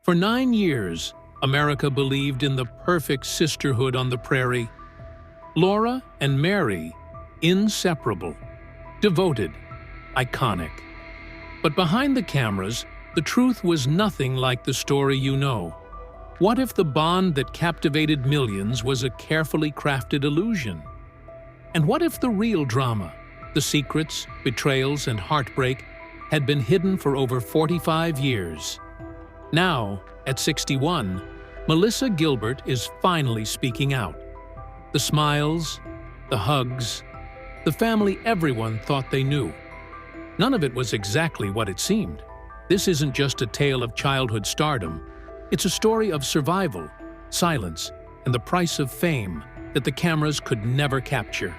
For 9 years, America believed in the perfect sisterhood on the prairie. Laura and Mary, inseparable, devoted, iconic. But behind the cameras, the truth was nothing like the story you know. What if the bond that captivated millions was a carefully crafted illusion? And what if the real drama, the secrets, betrayals, and heartbreak, had been hidden for over 45 years? Now, at 61, Melissa Gilbert is finally speaking out. The smiles, the hugs, the family everyone thought they knew. None of it was exactly what it seemed. This isn't just a tale of childhood stardom. It's a story of survival, silence, and the price of fame that the cameras could never capture.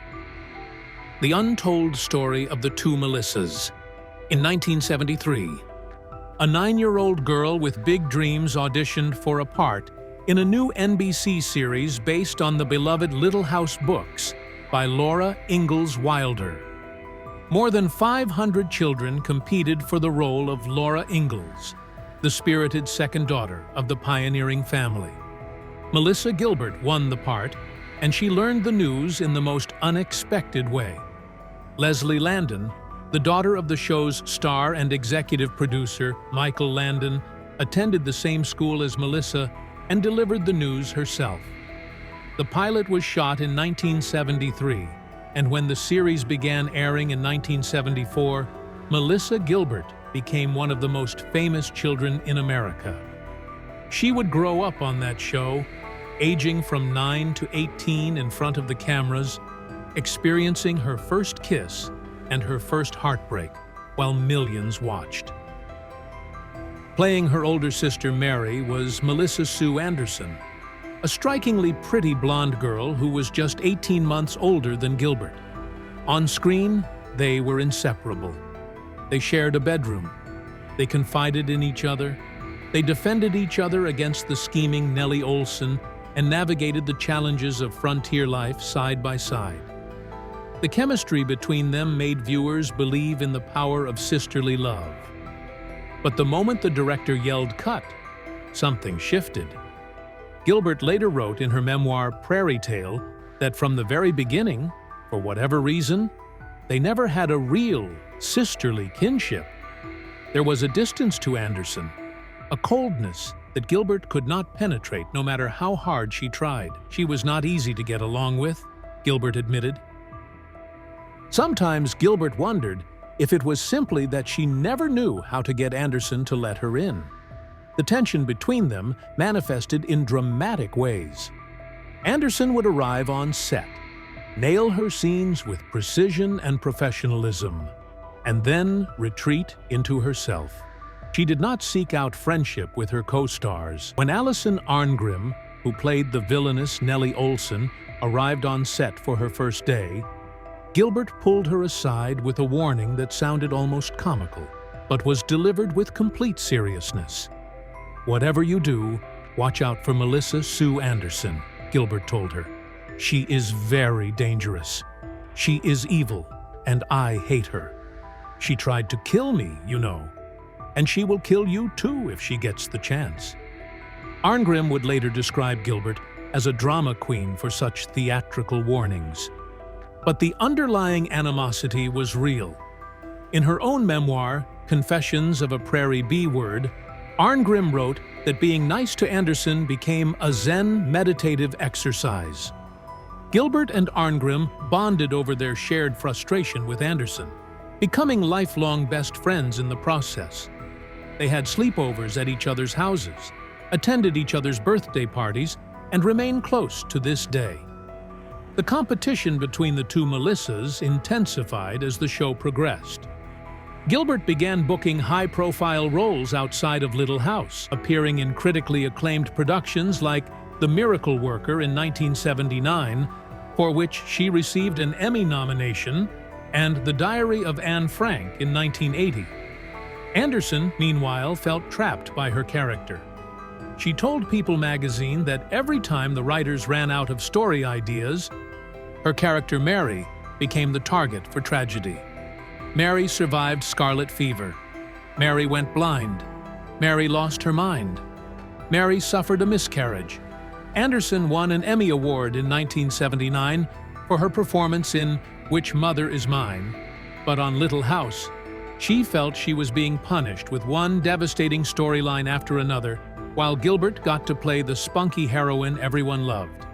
The untold story of the two Melissas. In 1973, a 9-year-old girl with big dreams auditioned for a part in a new NBC series based on the beloved Little House books by Laura Ingalls Wilder. More than 500 children competed for the role of Laura Ingalls, the spirited second daughter of the pioneering family. Melissa Gilbert won the part, and she learned the news in the most unexpected way. Leslie Landon, the daughter of the show's star and executive producer, Michael Landon, attended the same school as Melissa and delivered the news herself. The pilot was shot in 1973, and when the series began airing in 1974, Melissa Gilbert became one of the most famous children in America. She would grow up on that show, aging from 9 to 18 in front of the cameras, experiencing her first kiss and her first heartbreak while millions watched. Playing her older sister Mary was Melissa Sue Anderson, a strikingly pretty blonde girl who was just 18 months older than Gilbert. On screen, they were inseparable. They shared a bedroom. They confided in each other. They defended each other against the scheming Nellie Olson and navigated the challenges of frontier life side by side. The chemistry between them made viewers believe in the power of sisterly love. But the moment the director yelled "cut," something shifted. Gilbert later wrote in her memoir Prairie Tale that from the very beginning, for whatever reason, they never had a real sisterly kinship. There was a distance to Anderson, a coldness that Gilbert could not penetrate no matter how hard she tried. She was not easy to get along with, Gilbert admitted. Sometimes Gilbert wondered if it was simply that she never knew how to get Anderson to let her in. The tension between them manifested in dramatic ways. Anderson would arrive on set, nail her scenes with precision and professionalism, and then retreat into herself. She did not seek out friendship with her co-stars. When Allison Arngrim, who played the villainous Nellie Olson, arrived on set for her first day, Gilbert pulled her aside with a warning that sounded almost comical, but was delivered with complete seriousness. "Whatever you do, watch out for Melissa Sue Anderson," Gilbert told her. "She is very dangerous. She is evil, and I hate her. She tried to kill me, you know. And she will kill you too if she gets the chance." Arngrim would later describe Gilbert as a drama queen for such theatrical warnings. But the underlying animosity was real. In her own memoir, Confessions of a Prairie B-Word, Arngrim wrote that being nice to Anderson became a Zen meditative exercise. Gilbert and Arngrim bonded over their shared frustration with Anderson, becoming lifelong best friends in the process. They had sleepovers at each other's houses, attended each other's birthday parties, and remain close to this day. The competition between the two Melissas intensified as the show progressed. Gilbert began booking high-profile roles outside of Little House, appearing in critically acclaimed productions like The Miracle Worker in 1979, for which she received an Emmy nomination, and The Diary of Anne Frank in 1980. Anderson, meanwhile, felt trapped by her character. She told People magazine that every time the writers ran out of story ideas, her character Mary became the target for tragedy. Mary survived scarlet fever. Mary went blind. Mary lost her mind. Mary suffered a miscarriage. Anderson won an Emmy Award in 1979 for her performance in Which Mother Is Mine? But on Little House, she felt she was being punished with one devastating storyline after another, while Gilbert got to play the spunky heroine everyone loved.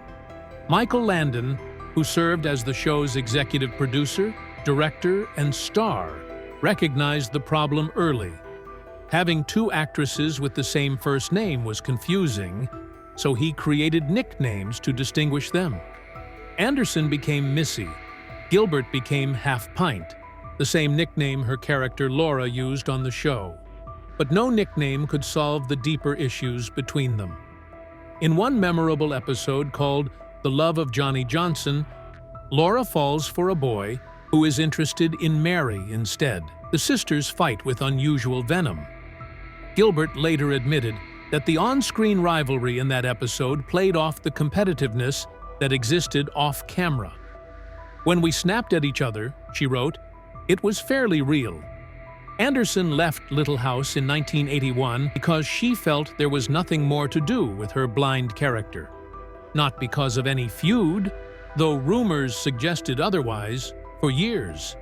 Michael Landon, who served as the show's executive producer, director, and star, recognized the problem early. Having two actresses with the same first name was confusing, so he created nicknames to distinguish them. Anderson became Missy. Gilbert became Half Pint, the same nickname her character Laura used on the show. But no nickname could solve the deeper issues between them. In one memorable episode called The Love of Johnny Johnson, Laura falls for a boy who is interested in Mary instead. The sisters fight with unusual venom. Gilbert later admitted that the on-screen rivalry in that episode played off the competitiveness that existed off-camera. When we snapped at each other, she wrote, it was fairly real. Anderson left Little House in 1981 because she felt there was nothing more to do with her blind character. Not because of any feud, though rumors suggested otherwise, for years.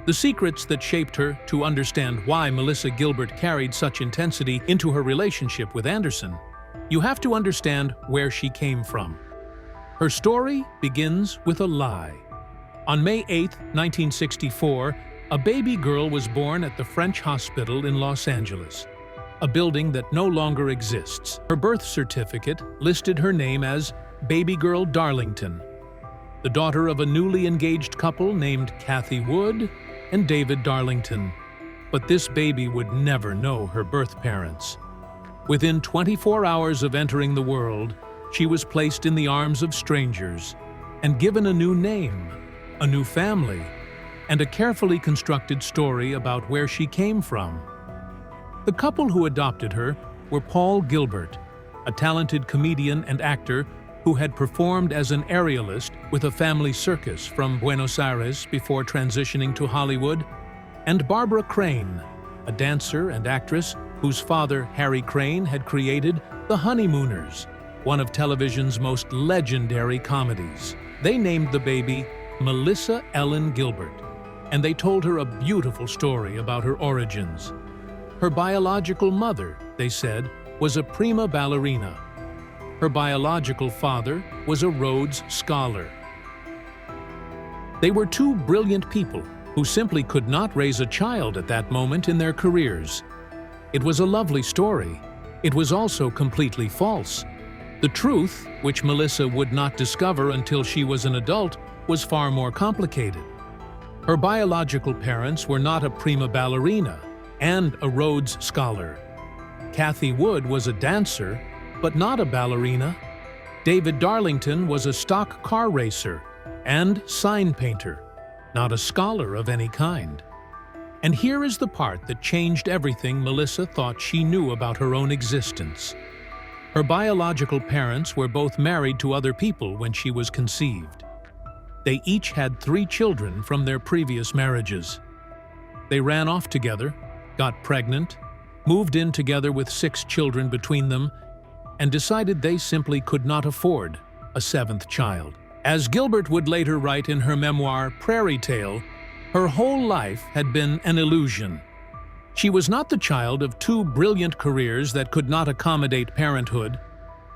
The secrets that shaped her to understand why Melissa Gilbert carried such intensity into her relationship with Anderson, you have to understand where she came from. Her story begins with a lie. On May 8, 1964, a baby girl was born at the French hospital in Los Angeles, a building that no longer exists. Her birth certificate listed her name as Baby Girl Darlington, the daughter of a newly engaged couple named Kathy Wood and David Darlington. But this baby would never know her birth parents. Within 24 hours of entering the world, she was placed in the arms of strangers and given a new name, a new family, and a carefully constructed story about where she came from. The couple who adopted her were Paul Gilbert, a talented comedian and actor who had performed as an aerialist with a family circus from Buenos Aires before transitioning to Hollywood, and Barbara Crane, a dancer and actress whose father, Harry Crane, had created The Honeymooners, one of television's most legendary comedies. They named the baby Melissa Ellen Gilbert, and they told her a beautiful story about her origins. Her biological mother, they said, was a prima ballerina. Her biological father was a Rhodes Scholar. They were two brilliant people who simply could not raise a child at that moment in their careers. It was a lovely story. It was also completely false. The truth, which Melissa would not discover until she was an adult, was far more complicated. Her biological parents were not a prima ballerina and a Rhodes Scholar. Kathy Wood was a dancer, but not a ballerina. David Darlington was a stock car racer and sign painter, not a scholar of any kind. And here is the part that changed everything Melissa thought she knew about her own existence. Her biological parents were both married to other people when she was conceived. They each had 3 children from their previous marriages. They ran off together, got pregnant, moved in together with 6 children between them, and decided they simply could not afford a 7th child. As Gilbert would later write in her memoir, Prairie Tale, her whole life had been an illusion. She was not the child of 2 brilliant careers that could not accommodate parenthood.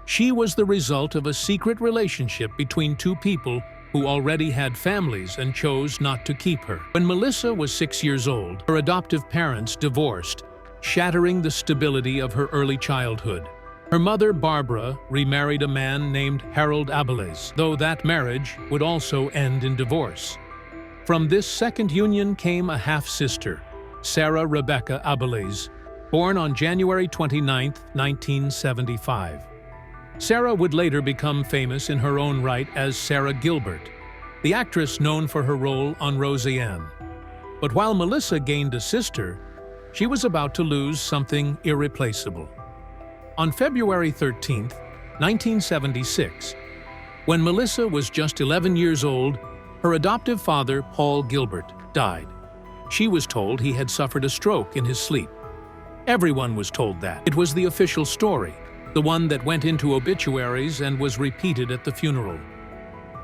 She was the result of a secret relationship between 2 people who already had families and chose not to keep her. When Melissa was 6 years old, her adoptive parents divorced, shattering the stability of her early childhood. Her mother, Barbara, remarried a man named Harold Abeles, though that marriage would also end in divorce. From this second union came a half-sister, Sarah Rebecca Abeles, born on January 29, 1975. Sarah would later become famous in her own right as Sarah Gilbert, the actress known for her role on Roseanne. But while Melissa gained a sister, she was about to lose something irreplaceable. On February 13, 1976, when Melissa was just 11 years old, her adoptive father, Paul Gilbert, died. She was told he had suffered a stroke in his sleep. Everyone was told that. It was the official story. the one that went into obituaries and was repeated at the funeral.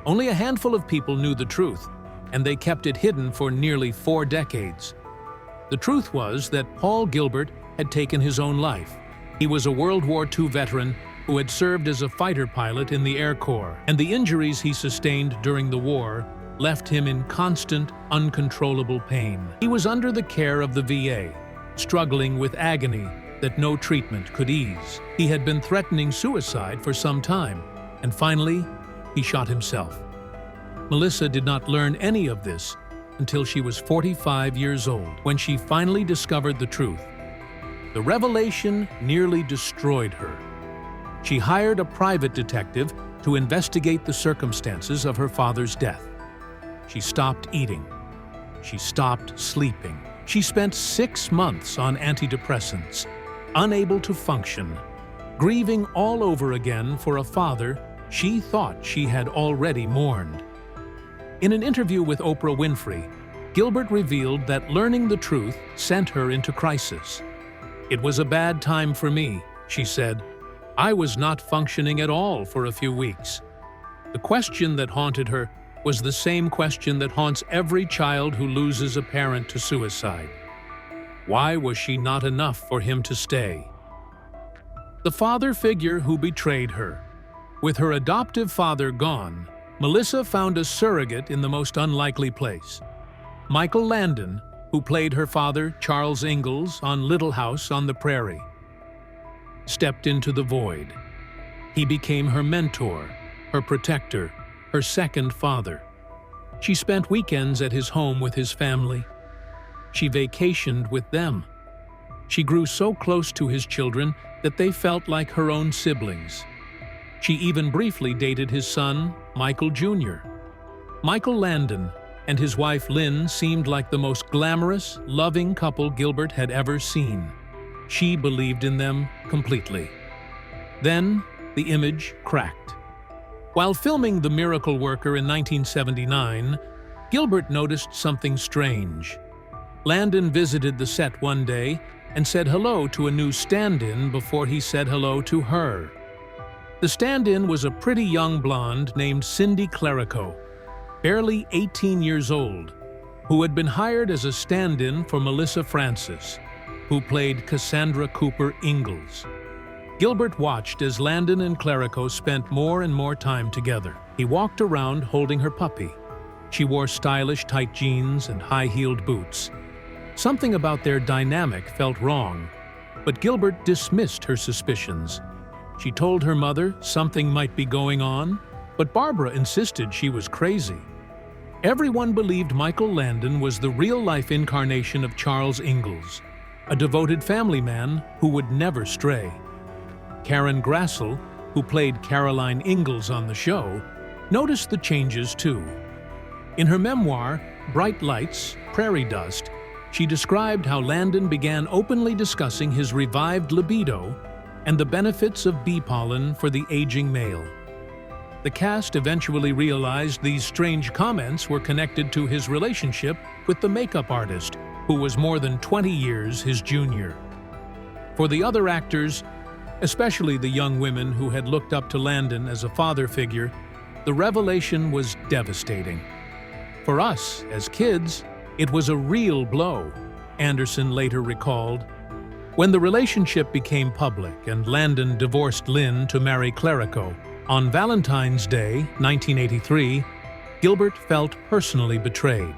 Only a handful of people knew the truth, and they kept it hidden for nearly 4 decades. The truth was that Paul Gilbert had taken his own life. He was a World War II veteran who had served as a fighter pilot in the Air Corps, and the injuries he sustained during the war left him in constant, uncontrollable pain. He was under the care of the VA, struggling with agony that no treatment could ease. He had been threatening suicide for some time, and finally, he shot himself. Melissa did not learn any of this until she was 45 years old, when she finally discovered the truth. The revelation nearly destroyed her. She hired a private detective to investigate the circumstances of her father's death. She stopped eating. She stopped sleeping. She spent 6 months on antidepressants, unable to function, grieving all over again for a father she thought she had already mourned. In an interview with Oprah Winfrey, Gilbert revealed that learning the truth sent her into crisis. "It was a bad time for me," she said. "I was not functioning at all for a few weeks." The question that haunted her was the same question that haunts every child who loses a parent to suicide. Why was she not enough for him to stay? The father figure who betrayed her. With her adoptive father gone, Melissa found a surrogate in the most unlikely place. Michael Landon, who played her father, Charles Ingalls, on Little House on the Prairie, stepped into the void. He became her mentor, her protector, her second father. She spent weekends at his home with his family. She vacationed with them. She grew so close to his children that they felt like her own siblings. She even briefly dated his son, Michael Jr. Michael Landon and his wife Lynn seemed like the most glamorous, loving couple Gilbert had ever seen. She believed in them completely. Then, the image cracked. While filming The Miracle Worker in 1979, Gilbert noticed something strange. Landon visited the set one day and said hello to a new stand-in before he said hello to her. The stand-in was a pretty young blonde named Cindy Clerico, barely 18 years old, who had been hired as a stand-in for Melissa Francis, who played Cassandra Cooper Ingalls. Gilbert watched as Landon and Clerico spent more and more time together. He walked around holding her puppy. She wore stylish tight jeans and high-heeled boots. Something about their dynamic felt wrong, but Gilbert dismissed her suspicions. She told her mother something might be going on, but Barbara insisted she was crazy. Everyone believed Michael Landon was the real-life incarnation of Charles Ingalls, a devoted family man who would never stray. Karen Grassel, who played Caroline Ingalls on the show, noticed the changes too. In her memoir, Bright Lights, Prairie Dust, she described how Landon began openly discussing his revived libido and the benefits of bee pollen for the aging male. The cast eventually realized these strange comments were connected to his relationship with the makeup artist, who was more than 20 years his junior. For the other actors, especially the young women who had looked up to Landon as a father figure, the revelation was devastating. For us, as kids, it was a real blow, Anderson later recalled. When the relationship became public and Landon divorced Lynn to marry Clerico, on Valentine's Day, 1983, Gilbert felt personally betrayed.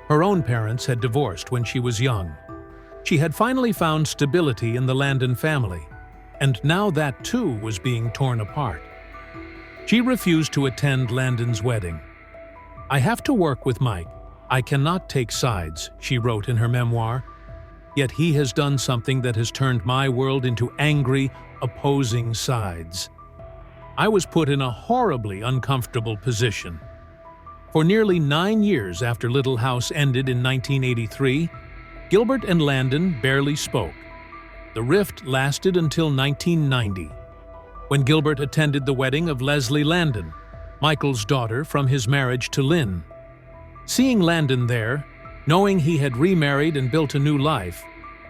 Her own parents had divorced when she was young. She had finally found stability in the Landon family, and now that too was being torn apart. She refused to attend Landon's wedding. "I have to work with Mike. I cannot take sides," she wrote in her memoir. "Yet he has done something that has turned my world into angry, opposing sides. I was put in a horribly uncomfortable position." For nearly 9 years after Little House ended in 1983, Gilbert and Landon barely spoke. The rift lasted until 1990, when Gilbert attended the wedding of Leslie Landon, Michael's daughter from his marriage to Lynn. Seeing Landon there, knowing he had remarried and built a new life,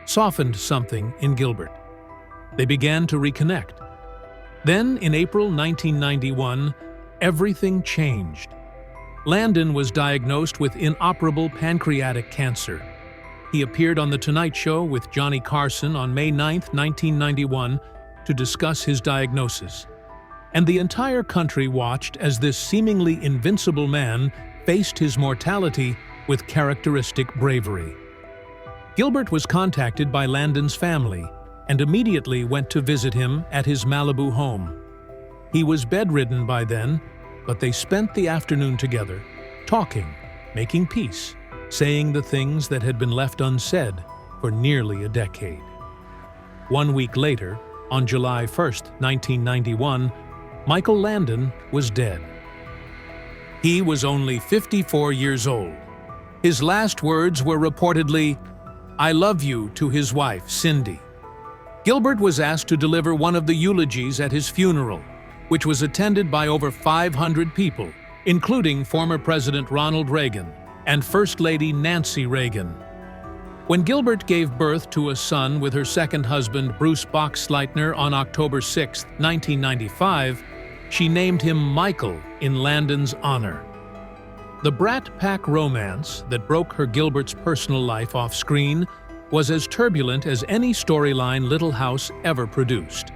softened something in Gilbert. They began to reconnect, Then, in April 1991, everything changed. Landon was diagnosed with inoperable pancreatic cancer. He appeared on The Tonight Show with Johnny Carson on May 9, 1991, to discuss his diagnosis. And the entire country watched as this seemingly invincible man faced his mortality with characteristic bravery. Gilbert was contacted by Landon's family and immediately went to visit him at his Malibu home. He was bedridden by then, but they spent the afternoon together, talking, making peace, saying the things that had been left unsaid for nearly a decade. 1 week later, on July 1, 1991, Michael Landon was dead. He was only 54 years old. His last words were reportedly, "I love you," to his wife, Cindy. Gilbert was asked to deliver one of the eulogies at his funeral, which was attended by over 500 people, including former President Ronald Reagan and First Lady Nancy Reagan. When Gilbert gave birth to a son with her second husband, Bruce Boxleitner, on October 6, 1995, she named him Michael in Landon's honor. The Brat Pack romance that broke her Gilbert's personal life off-screen was as turbulent as any storyline Little House ever produced.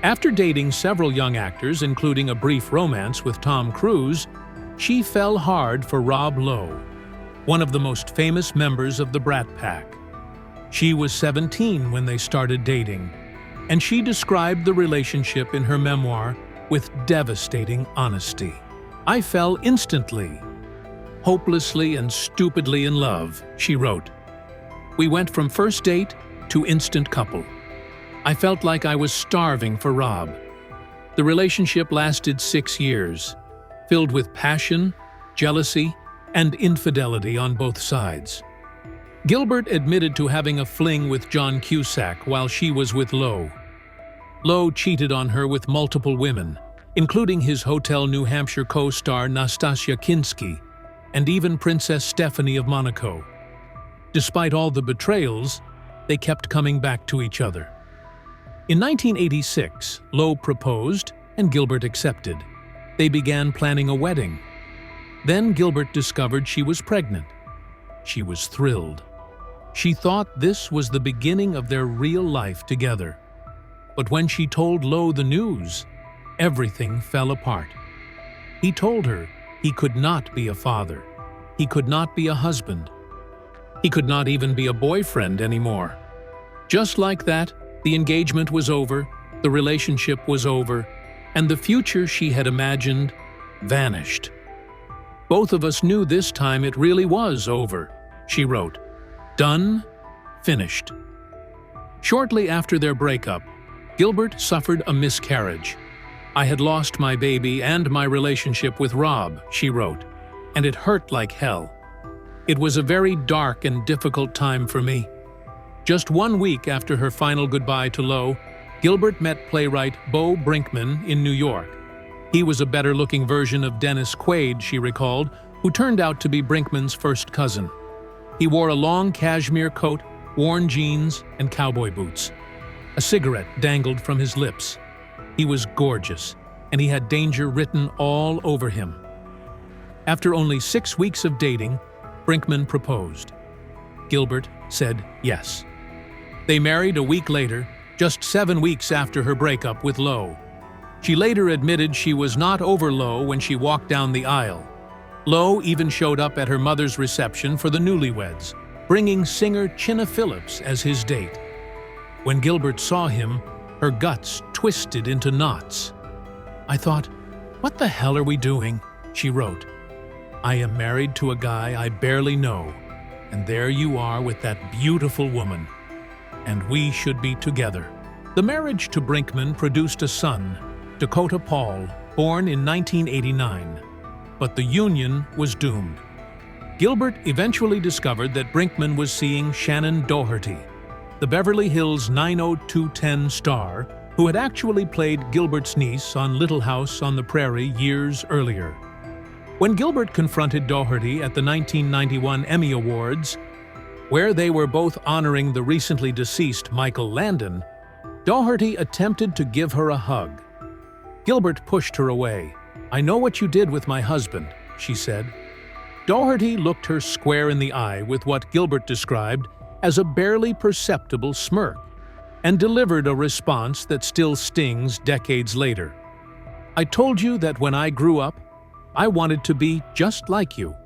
After dating several young actors, including a brief romance with Tom Cruise, she fell hard for Rob Lowe, one of the most famous members of the Brat Pack. She was 17 when they started dating, and she described the relationship in her memoir with devastating honesty. "I fell instantly, hopelessly and stupidly in love," she wrote. "We went from first date to instant couple. I felt like I was starving for Rob." The relationship lasted 6 years, filled with passion, jealousy, and infidelity on both sides. Gilbert admitted to having a fling with John Cusack while she was with Lowe. Lowe cheated on her with multiple women, including his Hotel New Hampshire co-star Nastasia Kinski, and even Princess Stephanie of Monaco. Despite all the betrayals, they kept coming back to each other. In 1986, Lowe proposed and Gilbert accepted. They began planning a wedding. Then Gilbert discovered she was pregnant. She was thrilled. She thought this was the beginning of their real life together. But when she told Lowe the news, everything fell apart. He told her he could not be a father. He could not be a husband. He could not even be a boyfriend anymore. Just like that, the engagement was over, the relationship was over, and the future she had imagined vanished. "Both of us knew this time it really was over," she wrote. "Done, finished." Shortly after their breakup, Gilbert suffered a miscarriage. "I had lost my baby and my relationship with Rob," she wrote, "and it hurt like hell. It was a very dark and difficult time for me." Just 1 week after her final goodbye to Lowe, Gilbert met playwright Bo Brinkman in New York. He was a better-looking version of Dennis Quaid, she recalled, who turned out to be Brinkman's first cousin. He wore a long cashmere coat, worn jeans, and cowboy boots. A cigarette dangled from his lips. He was gorgeous, and he had danger written all over him. After only 6 weeks of dating, Brinkman proposed. Gilbert said yes. They married a week later, just 7 weeks after her breakup with Lowe. She later admitted she was not over Lowe when she walked down the aisle. Lowe even showed up at her mother's reception for the newlyweds, bringing singer Chynna Phillips as his date. When Gilbert saw him, her guts twisted into knots. "I thought, what the hell are we doing?" she wrote. "I am married to a guy I barely know, and there you are with that beautiful woman. And we should be together." The marriage to Brinkman produced a son, Dakota Paul, born in 1989. But the union was doomed. Gilbert eventually discovered that Brinkman was seeing Shannon Doherty, the Beverly Hills 90210 star who had actually played Gilbert's niece on Little House on the Prairie years earlier. When Gilbert confronted Doherty at the 1991 Emmy Awards, where they were both honoring the recently deceased Michael Landon, Doherty attempted to give her a hug, Gilbert pushed her away. "I know what you did with my husband," she said. Doherty looked her square in the eye with what Gilbert described as a barely perceptible smirk, and delivered a response that still stings decades later. "I told you that when I grew up, I wanted to be just like you."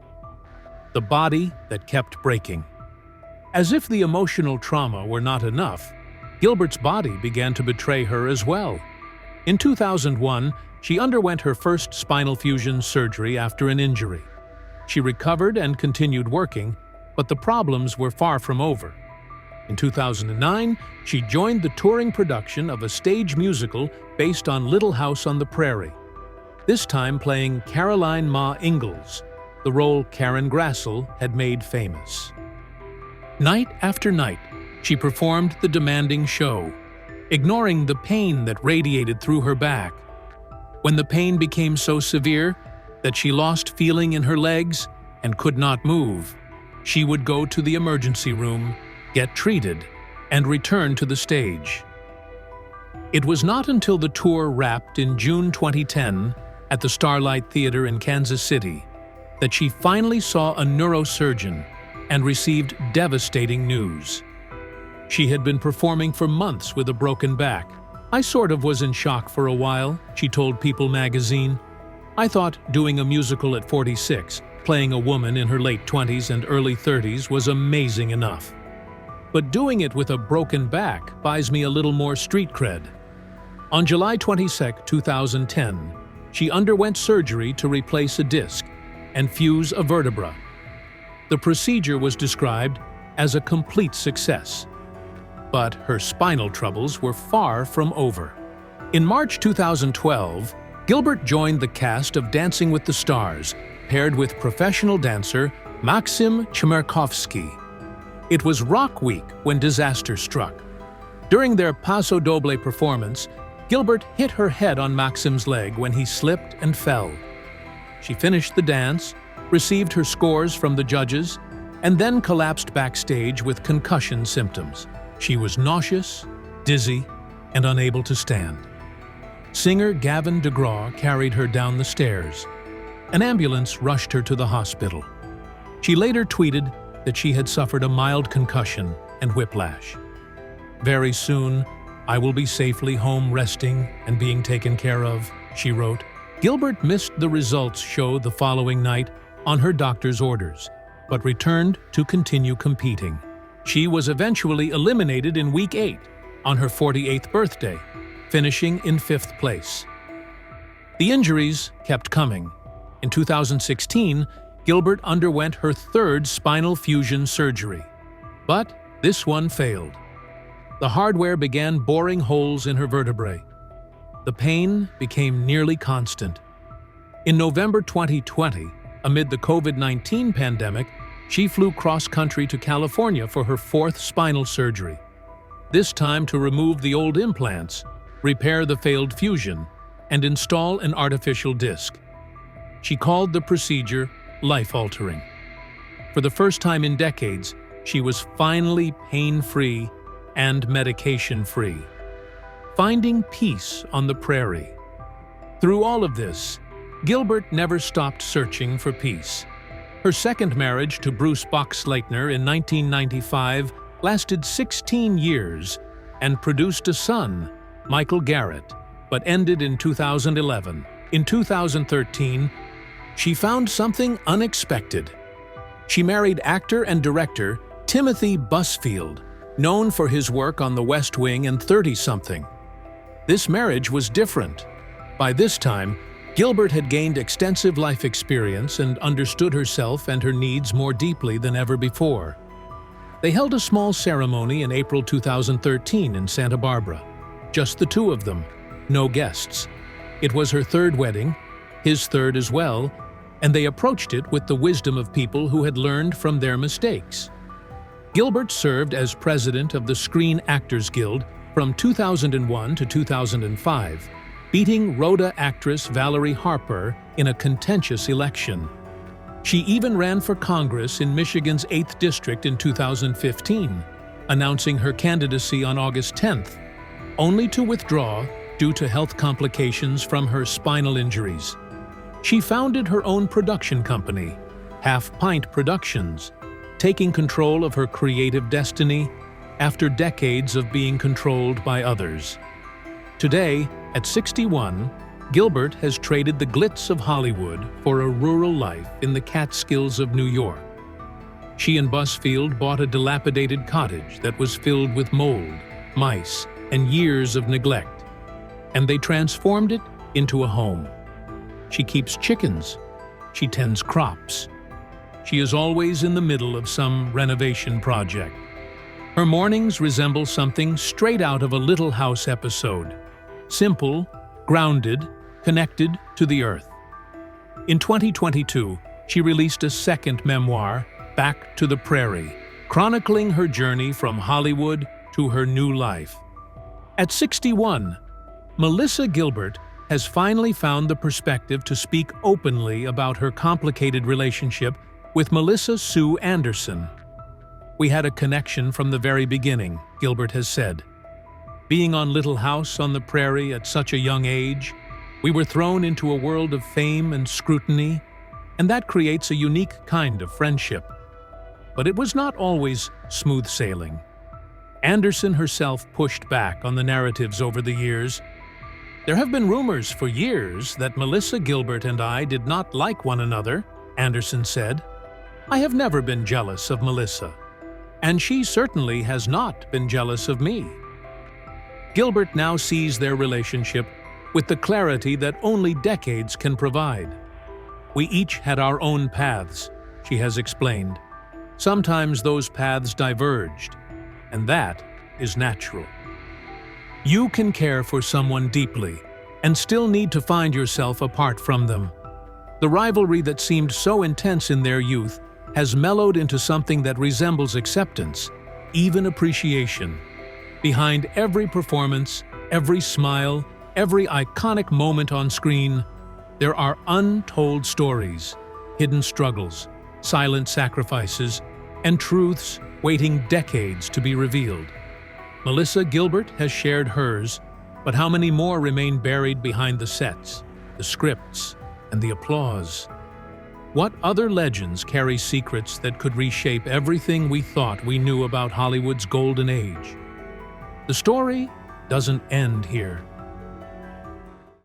The body that kept breaking. As if the emotional trauma were not enough, Gilbert's body began to betray her as well. In 2001, she underwent her first spinal fusion surgery after an injury. She recovered and continued working, but the problems were far from over. In 2009, she joined the touring production of a stage musical based on Little House on the Prairie, this time playing Caroline Ma Ingalls, the role Karen Grassel had made famous. Night after night, she performed the demanding show, ignoring the pain that radiated through her back. When the pain became so severe that she lost feeling in her legs and could not move, she would go to the emergency room, get treated, and return to the stage. It was not until the tour wrapped in June 2010 at the Starlight Theater in Kansas City that she finally saw a neurosurgeon and received devastating news. She had been performing for months with a broken back. "I sort of was in shock for a while," she told People magazine. "I thought doing a musical at 46, playing a woman in her late 20s and early 30s was amazing enough. But doing it with a broken back buys me a little more street cred." On July 22, 2010, she underwent surgery to replace a disc and fuse a vertebra. The procedure was described as a complete success. But her spinal troubles were far from over. In March 2012, Gilbert joined the cast of Dancing with the Stars, paired with professional dancer Maxim Chmerkovsky. It was Rock Week when disaster struck. During their Paso Doble performance, Gilbert hit her head on Maxim's leg when he slipped and fell. She finished the dance, received her scores from the judges, and then collapsed backstage with concussion symptoms. She was nauseous, dizzy, and unable to stand. Singer Gavin DeGraw carried her down the stairs. An ambulance rushed her to the hospital. She later tweeted that she had suffered a mild concussion and whiplash. "Very soon, I will be safely home resting and being taken care of," she wrote. Gilbert missed the results show the following night on her doctor's orders, but returned to continue competing. She was eventually eliminated in Week 8 on her 48th birthday, finishing in 5th place. The injuries kept coming. In 2016, Gilbert underwent her third spinal fusion surgery. But this one failed. The hardware began boring holes in her vertebrae. The pain became nearly constant. In November 2020, amid the COVID-19 pandemic, she flew cross-country to California for her 4th spinal surgery, this time to remove the old implants, repair the failed fusion, and install an artificial disc. She called the procedure life-altering. For the first time in decades, she was finally pain-free and medication-free, finding peace on the prairie. Through all of this, Gilbert never stopped searching for peace. Her second marriage to Bruce Boxleitner in 1995 lasted 16 years and produced a son, Michael Garrett, but ended in 2011. In 2013, she found something unexpected. She married actor and director Timothy Busfield, known for his work on The West Wing and 30-something. This marriage was different. By this time, Gilbert had gained extensive life experience and understood herself and her needs more deeply than ever before. They held a small ceremony in April 2013 in Santa Barbara. Just the two of them, no guests. It was her third wedding, his third as well, and they approached it with the wisdom of people who had learned from their mistakes. Gilbert served as president of the Screen Actors Guild from 2001 to 2005, beating Rhoda actress Valerie Harper in a contentious election. She even ran for Congress in Michigan's 8th District in 2015, announcing her candidacy on August 10th, only to withdraw due to health complications from her spinal injuries. She founded her own production company, Half Pint Productions, taking control of her creative destiny after decades of being controlled by others. Today, at 61, Gilbert has traded the glitz of Hollywood for a rural life in the Catskills of New York. She and Busfield bought a dilapidated cottage that was filled with mold, mice, and years of neglect, and they transformed it into a home. She keeps chickens. She tends crops. She is always in the middle of some renovation project. Her mornings resemble something straight out of a Little House episode. Simple, grounded, connected to the earth. In 2022, she released a second memoir, Back to the Prairie, chronicling her journey from Hollywood to her new life. At 61, Melissa Gilbert has finally found the perspective to speak openly about her complicated relationship with Melissa Sue Anderson. "We had a connection from the very beginning," Gilbert has said. "Being on Little House on the Prairie at such a young age, we were thrown into a world of fame and scrutiny, and that creates a unique kind of friendship. But it was not always smooth sailing. Anderson herself pushed back on the narratives over the years. There have been rumors for years that Melissa Gilbert and I did not like one another," Anderson said. "I have never been jealous of Melissa, and she certainly has not been jealous of me." Gilbert now sees their relationship with the clarity that only decades can provide. "We each had our own paths," she has explained. "Sometimes those paths diverged, and that is natural." You can care for someone deeply and still need to find yourself apart from them. The rivalry that seemed so intense in their youth has mellowed into something that resembles acceptance, even appreciation. Behind every performance, every smile, every iconic moment on screen, there are untold stories, hidden struggles, silent sacrifices, and truths waiting decades to be revealed. Melissa Gilbert has shared hers, but how many more remain buried behind the sets, the scripts, and the applause? What other legends carry secrets that could reshape everything we thought we knew about Hollywood's golden age? The story doesn't end here.